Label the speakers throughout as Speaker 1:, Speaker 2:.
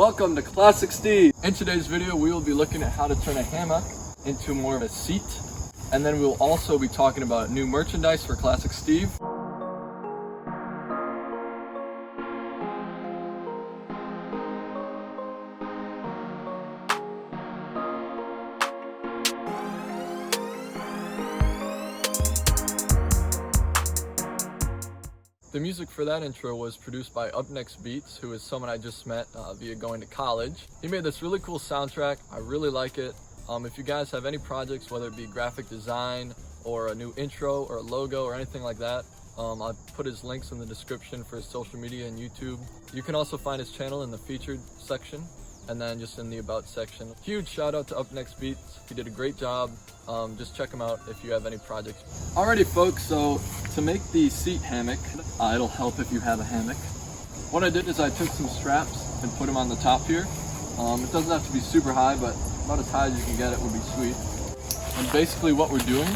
Speaker 1: Welcome to Classic Steve. In today's video, we will be looking at how to turn a hammock into more of a seat. And then we'll also be talking about new merchandise for Classic Steve. The music for that intro was produced by Up Next Beats, who is someone I just met via going to college. He made this really cool soundtrack. I really like it. If you guys have any projects, whether it be graphic design or a new intro or a logo or anything like that, I'll put his links in the description for his social media and YouTube. You can also find his channel in the featured section and then just in the about section. Huge shout out to Up Next Beats. He did a great job. Just check him out if you have any projects. Alrighty folks, so to make the seat hammock, it'll help if you have a hammock. What I did is I took some straps and put them on the top here. It doesn't have to be super high, but about as high as you can get it would be sweet. And basically what we're doing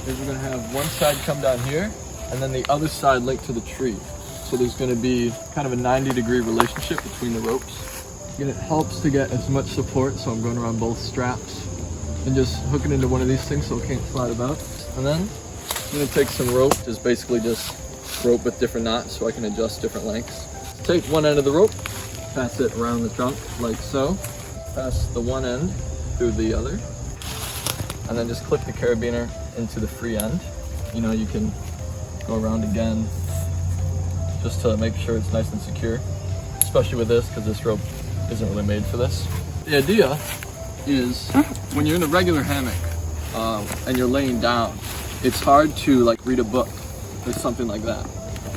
Speaker 1: is we're gonna have one side come down here and then the other side linked to the tree. So there's gonna be kind of a 90-degree relationship between the ropes. And it helps to get as much support, so I'm going around both straps and just hooking into one of these things so it can't slide about. And then I'm gonna take some rope, just basically just rope with different knots so I can adjust different lengths. Take one end of the rope, pass it around the trunk like so, pass the one end through the other, and then just clip the carabiner into the free end. You know, you can go around again just to make sure it's nice and secure, especially with this because this rope isn't really made for this. The idea is when you're in a regular hammock and you're laying down, it's hard to like read a book or something like that.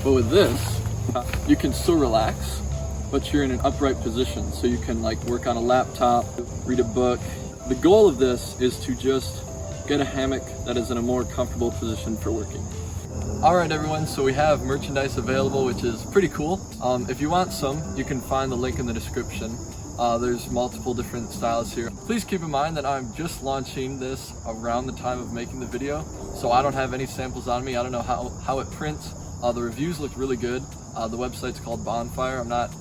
Speaker 1: But with this, you can still relax, but you're in an upright position. So you can like work on a laptop, read a book. The goal of this is to just get a hammock that is in a more comfortable position for working. Alright everyone, so we have merchandise available, which is pretty cool. If you want some, you can find the link in the description. There's multiple different styles here. Please keep in mind that I'm just launching this around the time of making the video, so I don't have any samples on me. I don't know how it prints. The reviews look really good. The website's called Bonfire. I'm not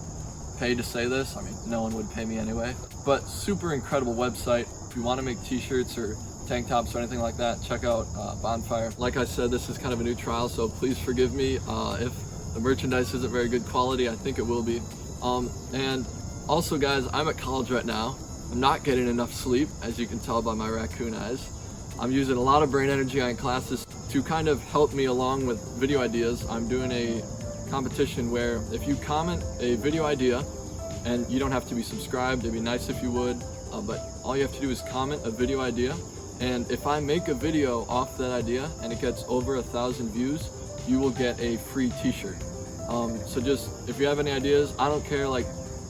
Speaker 1: paid to say this. I mean, no one would pay me anyway. But super incredible website. If you want to make t-shirts or tank tops or anything like that, check out Bonfire. Like I said, this is kind of a new trial, so please forgive me if the merchandise isn't very good quality. I think it will be. And also guys, I'm at college right now. I'm not getting enough sleep, as you can tell by my raccoon eyes. I'm using a lot of brain energy on classes to kind of help me along with video ideas. I'm doing a competition where if you comment a video idea, and you don't have to be subscribed, it'd be nice if you would, but all you have to do is comment a video idea. And if I make a video off that idea and it gets over 1,000 views, you will get a free t-shirt. So just, if you have any ideas, I don't care like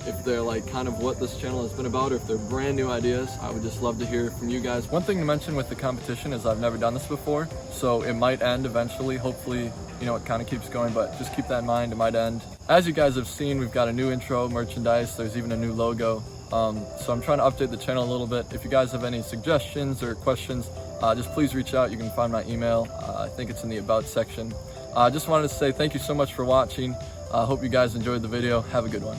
Speaker 1: if they're like kind of what this channel has been about or if they're brand new ideas, I would just love to hear from you guys. One thing to mention with the competition is I've never done this before, so it might end eventually. Hopefully, you know, it kind of keeps going, but just keep that in mind, it might end. As you guys have seen, we've got a new intro merchandise. There's even a new logo. So I'm trying to update the channel a little bit. If you guys have any suggestions or questions, just please reach out. You can find my email. I think it's in the about section. I just wanted to say thank you so much for watching. I hope you guys enjoyed the video. Have a good one.